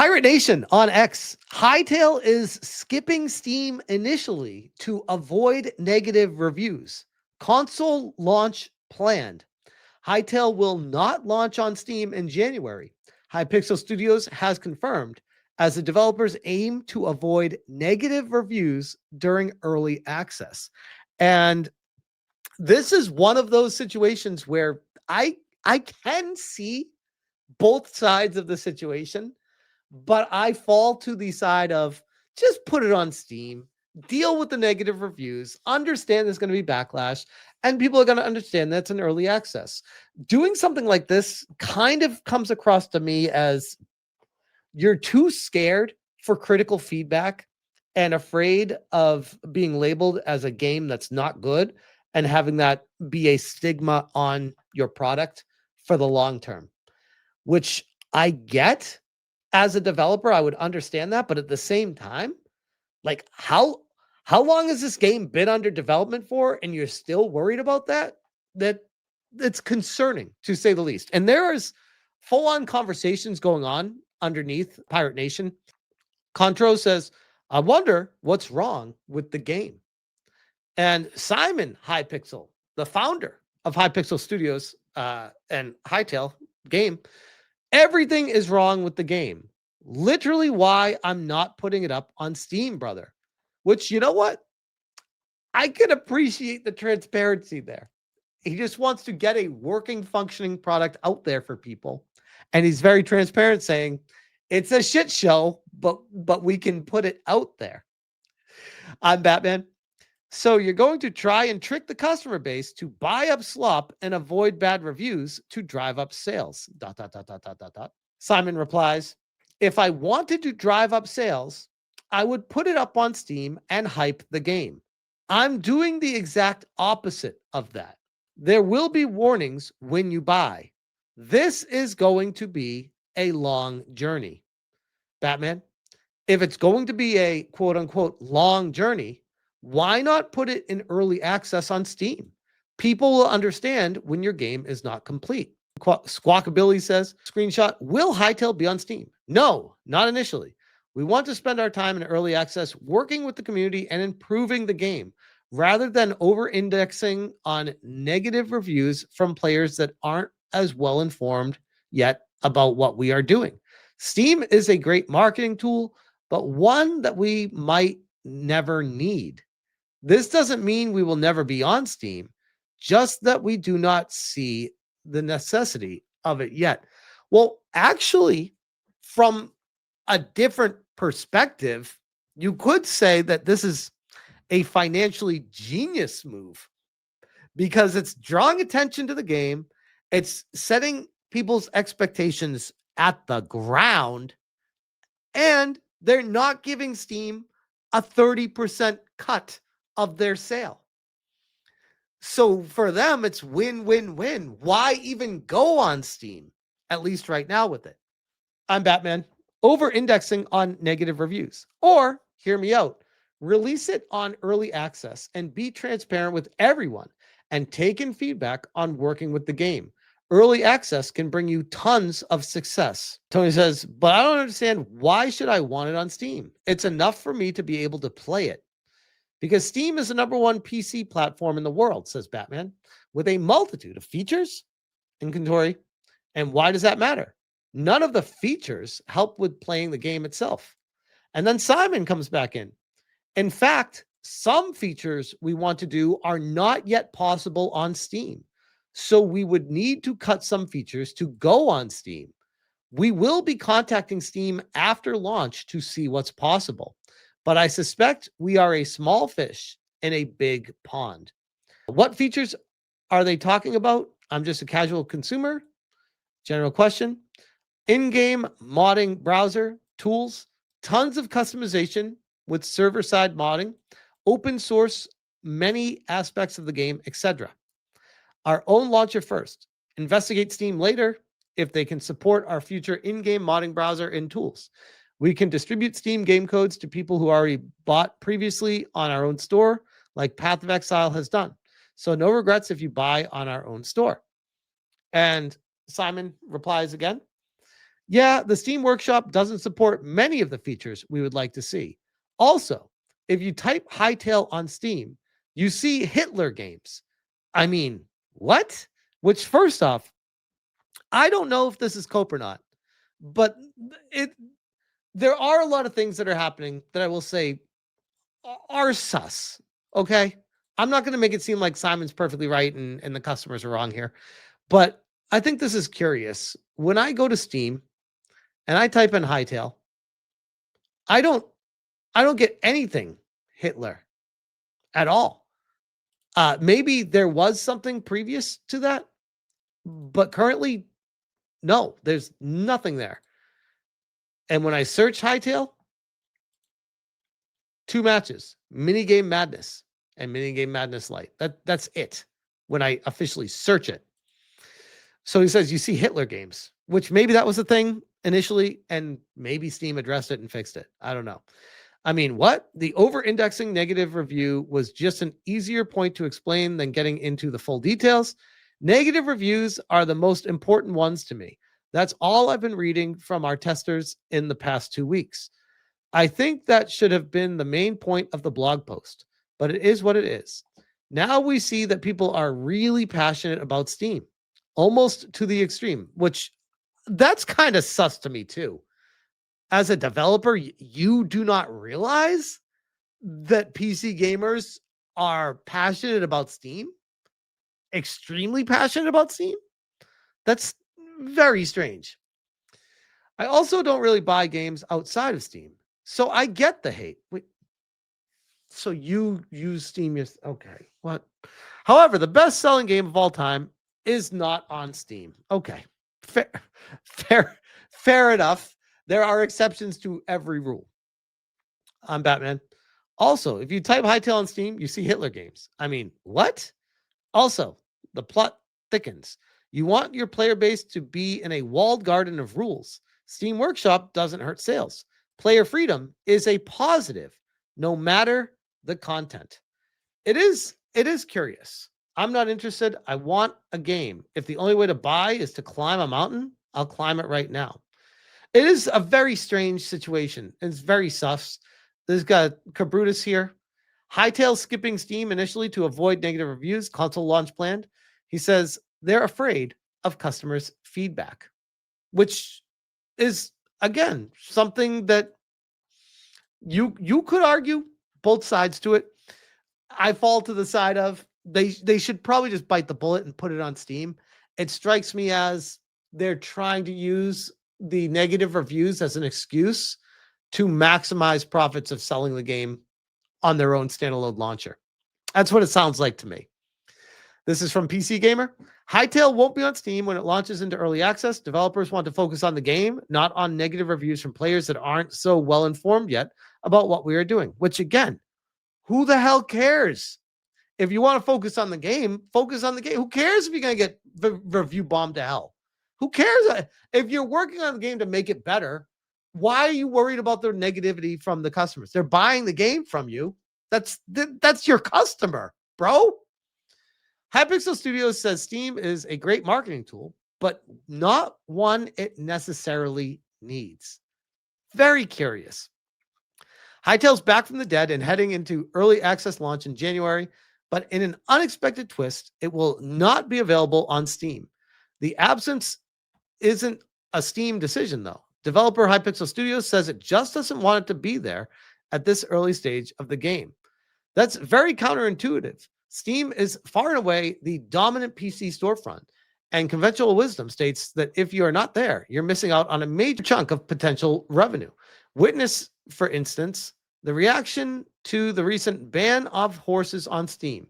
Pirate Nation on X. Hytale is skipping Steam initially to avoid negative reviews. Console launch planned. Hytale will not launch on Steam in January. Hypixel Studios has confirmed, as the developers aim to avoid negative reviews during early access. And this is one of those situations where I can see both sides of the situation, but I fall to the side of just put it on Steam, deal with the negative reviews, understand there's going to be backlash, and people are going to understand that's an early access. Doing something like this kind of comes across to me as you're too scared for critical feedback and afraid of being labeled as a game that's not good and having that be a stigma on your product for the long term, which I get. As a developer, I would understand that, but at the same time, like how long has this game been under development for, and you're still worried about that? That's concerning, to say the least. And there is full-on conversations going on underneath Pirate Nation. Contro says, "I wonder what's wrong with the game." And Simon Hypixel, the founder of Hypixel Studios and Hytale game, everything is wrong with the game. Literally why I'm not putting it up on Steam, brother. Which, you know what? I can appreciate the transparency there. He just wants to get a working, functioning product out there for people. And he's very transparent, saying, it's a shit show, but we can put it out there. I'm Batman. So you're going to try and trick the customer base to buy up slop and avoid bad reviews to drive up sales. ... Simon replies, if I wanted to drive up sales, I would put it up on Steam and hype the game. I'm doing the exact opposite of that. There will be warnings when you buy. This is going to be a long journey. Batman, if it's going to be a quote unquote long journey, why not put it in early access on Steam? People will understand when your game is not complete. Squawkabilly says, screenshot, will Hytale be on Steam? No, not initially. We want to spend our time in early access working with the community and improving the game rather than over-indexing on negative reviews from players that aren't as well informed yet about what we are doing. Steam is a great marketing tool, but one that we might never need. This doesn't mean we will never be on Steam, just that we do not see the necessity of it yet. Well, actually, from a different perspective, you could say that this is a financially genius move because it's drawing attention to the game. It's setting people's expectations at the ground, and they're not giving Steam a 30% cut of their sale. So for them, it's win, win, win. Why even go on Steam, at least right now with it? I'm Batman. Over-indexing on negative reviews. Or, hear me out, release it on early access and be transparent with everyone and take in feedback on working with the game. Early access can bring you tons of success. Tony says, but I don't understand, why should I want it on Steam? It's enough for me to be able to play it. Because Steam is the #1 PC platform in the world, says Batman, with a multitude of features. Inventory. And why does that matter? None of the features help with playing the game itself. And then Simon comes back in. In fact, some features we want to do are not yet possible on Steam. So we would need to cut some features to go on Steam. We will be contacting Steam after launch to see what's possible. But I suspect we are a small fish in a big pond. What features are they talking about? I'm just a casual consumer. General question. In-game modding browser tools, tons of customization with server-side modding, open source, many aspects of the game, etc. Our own launcher first. Investigate Steam later if they can support our future in-game modding browser and tools. We can distribute Steam game codes to people who already bought previously on our own store, like Path of Exile has done. So no regrets if you buy on our own store. And Simon replies again, Yeah, the Steam Workshop doesn't support many of the features we would like to see. Also, if you type Hytale on Steam, you see Hitler games. I mean, what? Which, first off, I don't know if this is cope or not, but it there are a lot of things that are happening that I will say are sus. Okay. I'm not going to make it seem like Simon's perfectly right and the customers are wrong here, but I think this is curious. When I go to Steam and I type in Hytale, I don't I don't get anything Hitler at all. Maybe there was something previous to that, but currently, no, there's nothing there. And when I search Hytale, 2 matches: Minigame Madness and Minigame Madness Light. That's it when I officially search it. So he says you see Hitler games, which maybe that was the thing initially, and maybe Steam addressed it and fixed it. I don't know. I mean, what? The over-indexing negative review was just an easier point to explain than getting into the full details. Negative reviews are the most important ones to me. That's all I've been reading from our testers in the past 2 weeks. I think that should have been the main point of the blog post, but it is what it is. Now we see that people are really passionate about Steam, almost to the extreme, which that's kind of sus to me too. As a developer, you do not realize that PC gamers are passionate about Steam, extremely passionate about Steam. That's very strange. I also don't really buy games outside of Steam, so I get the hate. Wait, so you use Steam? Okay, what? However, the best-selling game of all time is not on Steam. Okay, fair, fair, fair enough. There are exceptions to every rule. I'm Batman. Also, if you type Hytale on Steam, you see Hitler games. I mean, what? Also, the plot thickens. You want your player base to be in a walled garden of rules. Steam Workshop doesn't hurt sales. Player freedom is a positive, no matter the content. It is curious. I'm not interested. I want a game. If the only way to buy is to climb a mountain, I'll climb it right now. It is a very strange situation. It's very sus. There's got Cabrutus here. Hytale skipping Steam initially to avoid negative reviews, console launch planned. He says they're afraid of customers' feedback, which is, again, something that you could argue both sides to it. I fall to the side of they should probably just bite the bullet and put it on Steam. It strikes me as they're trying to use the negative reviews as an excuse to maximize profits of selling the game on their own standalone launcher. That's what it sounds like to me. This is from PC Gamer. Hytale won't be on Steam when it launches into early access. Developers want to focus on the game, not on negative reviews from players that aren't so well informed yet about what we are doing, which again, who the hell cares? If you want to focus on the game, focus on the game. Who cares if you're going to get review bombed to hell? Who cares? If you're working on the game to make it better, why are you worried about the negativity from the customers? They're buying the game from you. That's your customer, bro. Hypixel Studios says Steam is a great marketing tool, but not one it necessarily needs. Very curious. Hytale's back from the dead and heading into early access launch in January, but in an unexpected twist, it will not be available on Steam. The absence isn't a Steam decision, though. Developer Hypixel Studios says it just doesn't want it to be there at this early stage of the game. That's very counterintuitive. Steam is far and away the dominant PC storefront, and conventional wisdom states that if you are not there, you're missing out on a major chunk of potential revenue. Witness, for instance, the reaction to the recent ban of horses on Steam.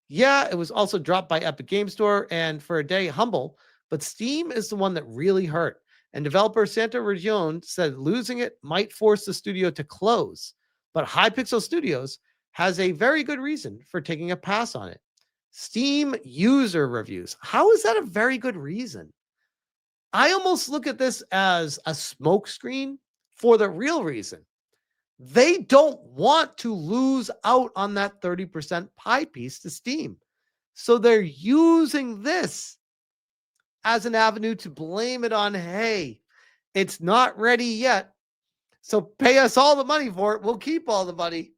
Yeah, it was also dropped by Epic Game Store and for a day humble, but Steam is the one that really hurt. And developer Santa Region said losing it might force the studio to close. But Hypixel Studios has a very good reason for taking a pass on it. Steam user reviews. How is that a very good reason? I almost look at this as a smokescreen for the real reason. They don't want to lose out on that 30% pie piece to Steam. So they're using this as an avenue to blame it on, hey, It's not ready yet. So pay us all the money for it. We'll keep all the money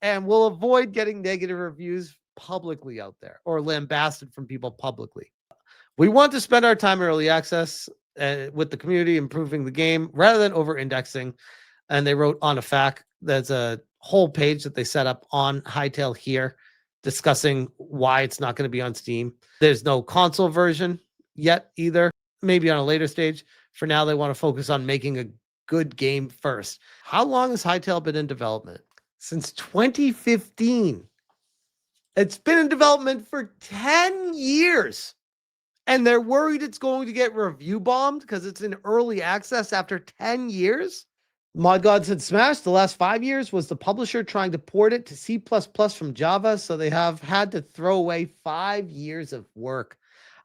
and we'll avoid getting negative reviews publicly out there or lambasted from people publicly. We want to spend our time in early access with the community, improving the game rather than over indexing. And they wrote on a fact, there's a whole page that they set up on Hytale here discussing why it's not going to be on Steam. There's no console version yet either, maybe on a later stage. For now, they want to focus on making a good game first. How long has Hytale been in development? Since 2015. It's been in development for 10 years. And they're worried it's going to get review bombed because it's in early access after 10 years. Mod God said Smash, the last 5 years was the publisher trying to port it to C++ from Java, so they have had to throw away 5 years of work.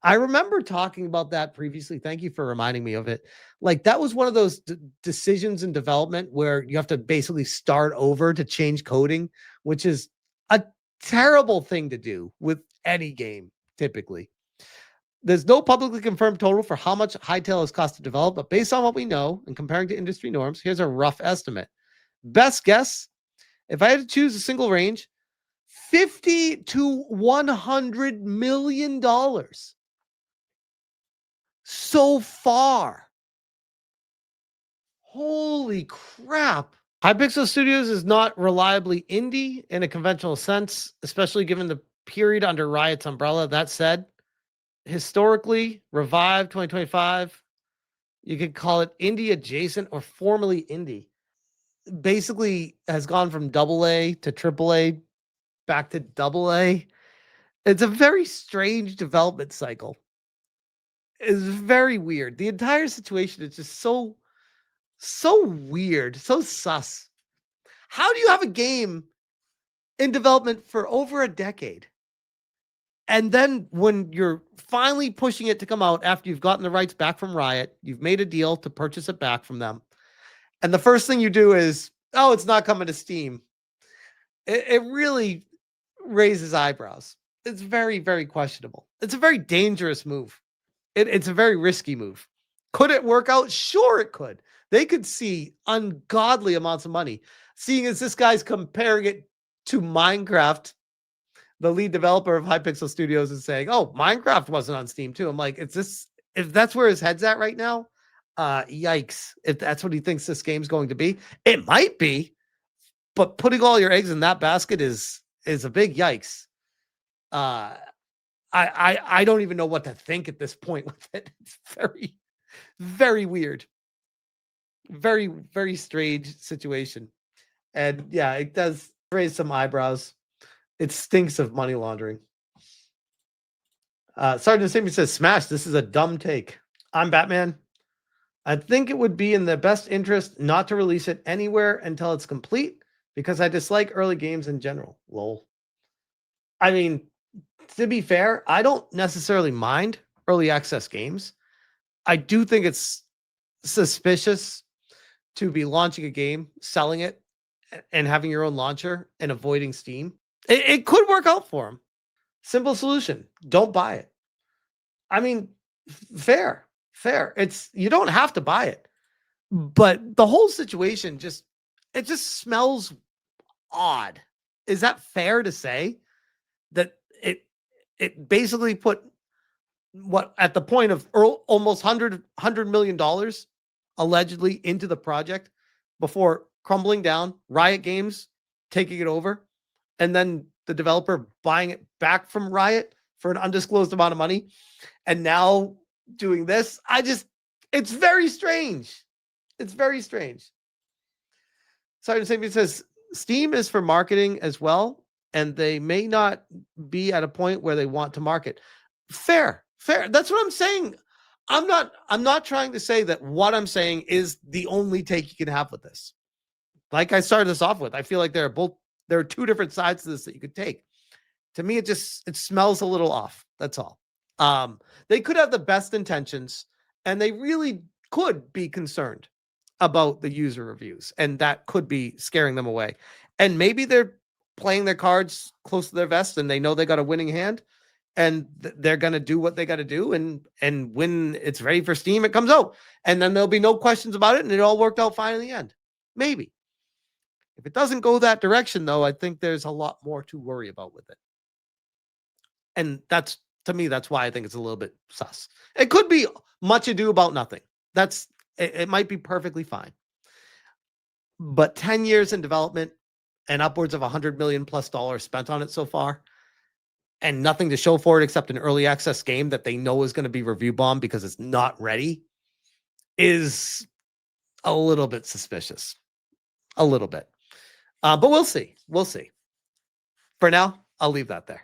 I remember talking about that previously. Thank you for reminding me of it. Like, that was one of those decisions in development where you have to basically start over to change coding, which is a terrible thing to do with any game, typically. There's no publicly confirmed total for how much Hytale has cost to develop, but based on what we know and comparing to industry norms, here's a rough estimate. Best guess, if I had to choose a single range, $50 to $100 million so far. Holy crap. Hypixel Studios is not reliably indie in a conventional sense, especially given the period under Riot's umbrella. That said, historically, Revive 2025, you could call it indie adjacent or formerly indie. Basically has gone from AA to AAA back to AA. It's a very strange development cycle. It's very weird. The entire situation is just so weird, so sus. How do you have a game in development for over a decade? And then when you're finally pushing it to come out after you've gotten the rights back from Riot, you've made a deal to purchase it back from them. And the first thing you do is, oh, it's not coming to Steam. It really raises eyebrows. It's very, very questionable. It's a very dangerous move. It's a very risky move. Could it work out? Sure, it could. They could see ungodly amounts of money. Seeing as this guy's comparing it to Minecraft, the lead developer of Hypixel Studios is saying, oh, Minecraft wasn't on Steam too. I'm like, if that's where his head's at right now, yikes. If that's what he thinks this game's going to be, it might be, but putting all your eggs in that basket is a big yikes. I don't even know what to think at this point with it. It's very, very weird. Very, very strange situation. And yeah, it does raise some eyebrows. It stinks of money laundering. Sergeant Sammy says, Smash, this is a dumb take. I'm Batman. I think it would be in the best interest not to release it anywhere until it's complete because I dislike early games in general. Lol. I mean, to be fair, I don't necessarily mind early access games. I do think it's suspicious to be launching a game, selling it, and having your own launcher and avoiding Steam. It could work out for them. Simple solution. Don't buy it. I mean, fair. You don't have to buy it. But the whole situation just smells odd. Is that fair to say? That it basically put what at the point of almost $100 million allegedly into the project before crumbling down, Riot Games taking it over, and then the developer buying it back from Riot for an undisclosed amount of money, and now doing this. It's very strange. It's very strange. Sergeant Sabian says Steam is for marketing as well, and they may not be at a point where they want to market. Fair. That's what I'm saying. I'm not trying to say that what I'm saying is the only take you can have with this. Like I started this off with, I feel like there are two different sides to this that you could take. To me, it smells a little off. That's all. They could have the best intentions, and they really could be concerned about the user reviews, and that could be scaring them away. And maybe they're playing their cards close to their vest, and they know they got a winning hand, and they're going to do what they got to do. And when it's ready for Steam, it comes out, and then there'll be no questions about it. And it all worked out fine in the end. Maybe. If it doesn't go that direction, though, I think there's a lot more to worry about with it. And that's, to me, that's why I think it's a little bit sus. It could be much ado about nothing. It might be perfectly fine. But 10 years in development and upwards of $100 million plus spent on it so far, and nothing to show for it except an early access game that they know is going to be review bombed because it's not ready, is a little bit suspicious. A little bit. But we'll see. We'll see. For now, I'll leave that there.